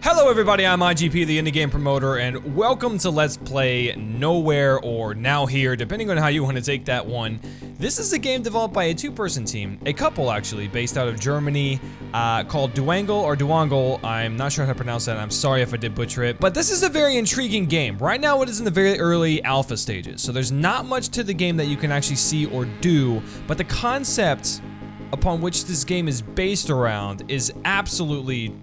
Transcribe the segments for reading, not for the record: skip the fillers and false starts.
Hello everybody, I'm IGP, the Indie Game Promoter, and welcome to Let's Play Nowhere or Now Here, depending on how you want to take that one. This is a game developed by a two-person team, a couple actually, based out of Germany, called Duangle. I'm not sure how to pronounce that, I'm sorry if I did butcher it, but this is a very intriguing game. Right now it is in the very early alpha stages, so there's not much to the game that you can actually see or do, but the concept upon which this game is based around is absolutely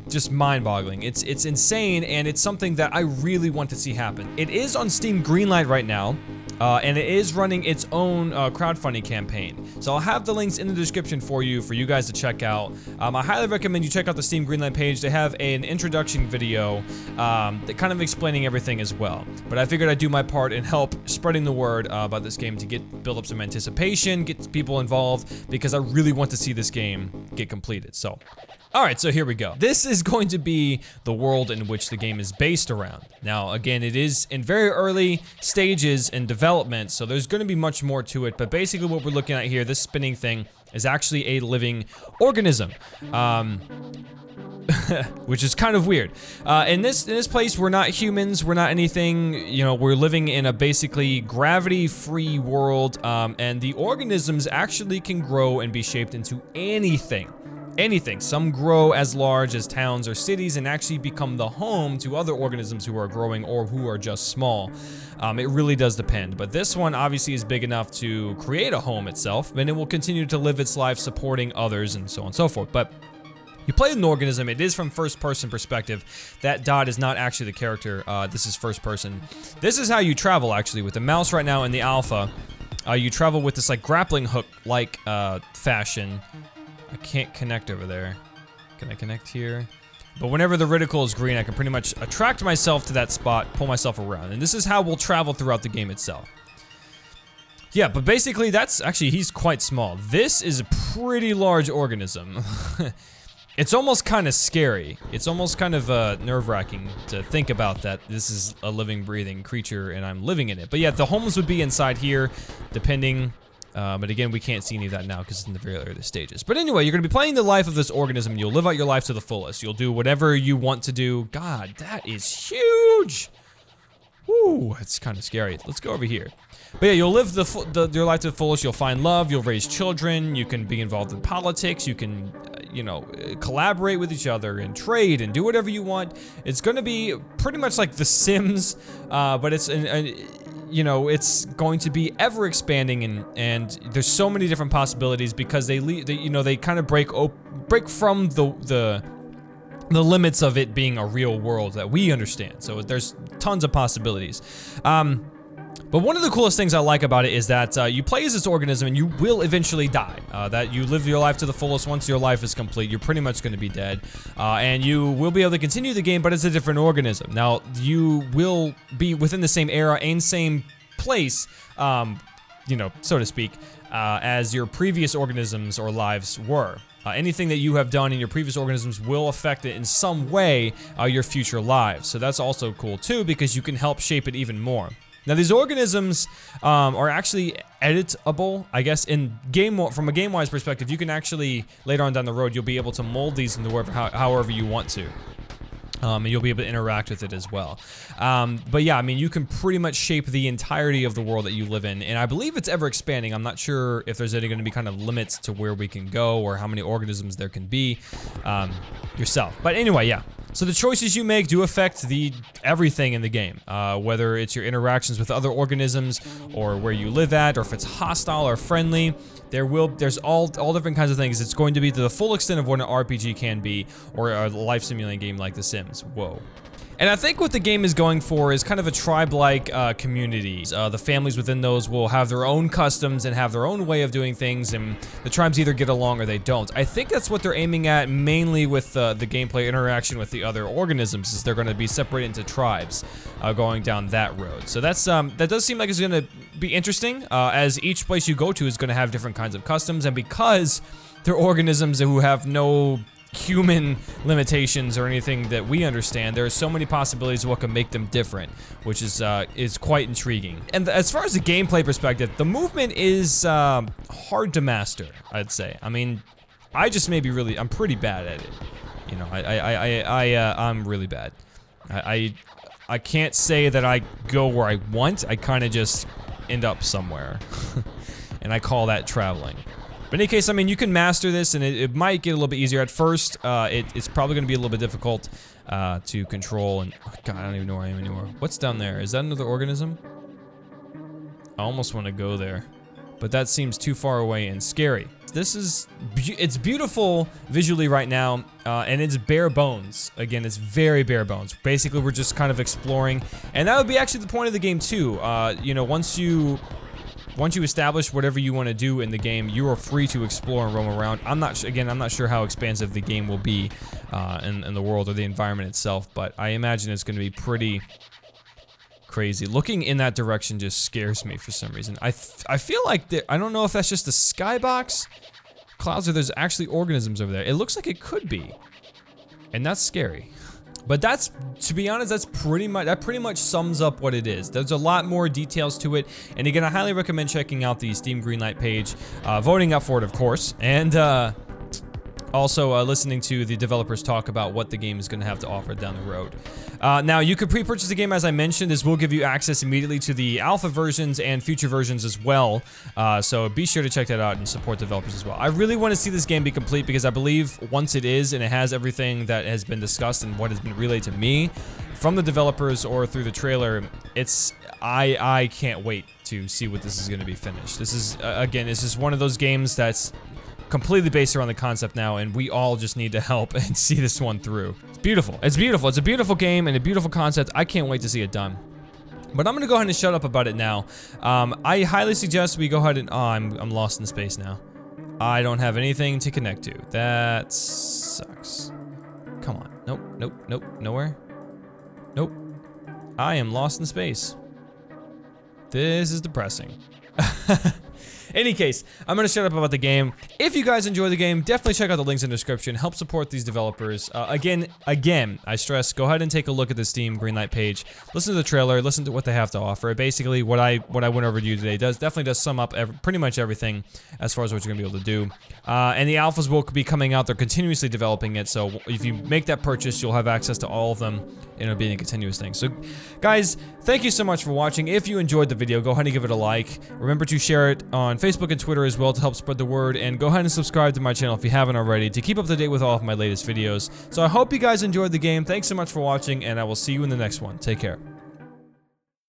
just mind-boggling. It's insane, and it's something that I really want to see happen. It is on Steam Greenlight right now, and it is running its own crowdfunding campaign. So I'll have the links in the description for you guys to check out. I highly recommend you check out the Steam Greenlight page. They have an introduction video that kind of explaining everything as well. But I figured I'd do my part and help spreading the word about this game to build up some anticipation, get people involved, because I really want to see this game get completed. So, alright, so here we go. This is going to be the world in which the game is based around. Now, again, it is in very early stages in development, so there's going to be much more to it, but basically what we're looking at here, this spinning thing, is actually a living organism. Which is kind of weird. In this place, we're not humans, we're not anything, you know, we're living in a basically gravity-free world, and the organisms actually can grow and be shaped into anything. Anything. Some grow as large as towns or cities and actually become the home to other organisms who are growing or who are just small. It really does depend, but this one obviously is big enough to create a home itself, and it will continue to live its life supporting others and so on and so forth. But you play an organism, it is from first-person perspective. That dot is not actually the character, this is first-person. This is how you travel, actually, with the mouse right now in the alpha. You travel with this, like, grappling hook-like fashion. I can't connect over there. Can I connect here? But whenever the reticle is green, I can pretty much attract myself to that spot, pull myself around. And this is how we'll travel throughout the game itself. Yeah, but basically that's, actually he's quite small. This is a pretty large organism. It's almost kind of scary. It's almost kind of nerve-wracking to think about that this is a living, breathing creature and I'm living in it. But yeah, the homes would be inside here, depending. But again, we can't see any of that now because it's in the very early stages. But anyway, you're going to be playing the life of this organism. You'll live out your life to the fullest. You'll do whatever you want to do. God, that is huge! Woo, it's kind of scary. Let's go over here. But yeah, you'll live your life to the fullest. You'll find love. You'll raise children. You can be involved in politics. You can, you know, collaborate with each other and trade and do whatever you want. It's going to be pretty much like The Sims, but it's you know, it's going to be ever expanding, and there's so many different possibilities because they kind of break from the limits of it being a real world that we understand. So there's tons of possibilities. But one of the coolest things I like about it is that you play as this organism and you will eventually die. That you live your life to the fullest. Once your life is complete, you're pretty much going to be dead. And you will be able to continue the game, but it's a different organism. Now, you will be within the same era and same place, you know, so to speak, as your previous organisms or lives were. Anything that you have done in your previous organisms will affect it in some way your future lives. So that's also cool too, because you can help shape it even more. Now these organisms are actually editable, I guess, from a game-wise perspective. You can actually, later on down the road, you'll be able to mold these into however you want to. And you'll be able to interact with it as well. But yeah, I mean, you can pretty much shape the entirety of the world that you live in, and I believe it's ever expanding. I'm not sure if there's any going to be kind of limits to where we can go or how many organisms there can be yourself. But anyway, yeah. So the choices you make do affect everything in the game, whether it's your interactions with other organisms or where you live at, or if it's hostile or friendly. There's all different kinds of things. It's going to be to the full extent of what an RPG can be, or a life simulating game like The Sims. Whoa. And I think what the game is going for is kind of a tribe-like community. The families within those will have their own customs and have their own way of doing things, and the tribes either get along or they don't. I think that's what they're aiming at mainly with the gameplay interaction with the other organisms, is they're going to be separated into tribes going down that road. So that's that does seem like it's going to be interesting, as each place you go to is going to have different kinds of customs, and because they're organisms who have no human limitations or anything that we understand, there are so many possibilities of what can make them different, which is quite intriguing. And as far as the gameplay perspective, the movement is hard to master, I'd say. I mean, I'm pretty bad at it. You know, I'm really bad. I can't say that I go where I want. I kind of just end up somewhere. And I call that traveling. But in any case, I mean, you can master this, and it might get a little bit easier. At first, it's probably going to be a little bit difficult to control, and oh God, I don't even know where I am anymore. What's down there? Is that another organism? I almost want to go there, but that seems too far away and scary. This is, it's beautiful visually right now, and it's bare bones. Again, it's very bare bones. Basically, we're just kind of exploring, and that would be actually the point of the game too. You know, once you establish whatever you want to do in the game, you are free to explore and roam around. I'm not sure how expansive the game will be in the world or the environment itself, but I imagine it's going to be pretty crazy. Looking in that direction just scares me for some reason. I feel like I don't know if that's just a skybox clouds or there's actually organisms over there. It looks like it could be, and that's scary. But that's, to be honest, that pretty much sums up what it is. There's a lot more details to it, and again, I highly recommend checking out the Steam Greenlight page, voting up for it, of course, and also listening to the developers talk about what the game is going to have to offer down the road. Now, you could pre-purchase the game, as I mentioned. This will give you access immediately to the alpha versions and future versions as well. So be sure to check that out and support developers as well. I really want to see this game be complete because I believe once it is and it has everything that has been discussed and what has been relayed to me from the developers or through the trailer, I can't wait to see what this is going to be finished. This is, again, it's just one of those games that's completely based around the concept now, and we all just need to help and see this one through. It's beautiful. It's beautiful. It's a beautiful game and a beautiful concept. I can't wait to see it done. But I'm gonna go ahead and shut up about it now. I highly suggest we go ahead and, oh, I'm lost in space now. I don't have anything to connect to. That sucks. Come on. Nope, nope, nope, nowhere. Nope. I am lost in space. This is depressing. Any case, I'm gonna shut up about the game. If you guys enjoy the game, definitely check out the links in the description. Help support these developers. Again, I stress, go ahead and take a look at the Steam Greenlight page. Listen to the trailer. Listen to what they have to offer. Basically, what I went over to you today definitely does sum up pretty much everything as far as what you're gonna be able to do. And the alphas will be coming out. They're continuously developing it. So if you make that purchase, you'll have access to all of them. And it'll be a continuous thing. So, guys, thank you so much for watching. If you enjoyed the video, go ahead and give it a like. Remember to share it on Facebook and Twitter as well to help spread the word, and go ahead and subscribe to my channel if you haven't already to keep up to date with all of my latest videos. So I hope you guys enjoyed the game. Thanks so much for watching, and I will see you in the next one. Take care.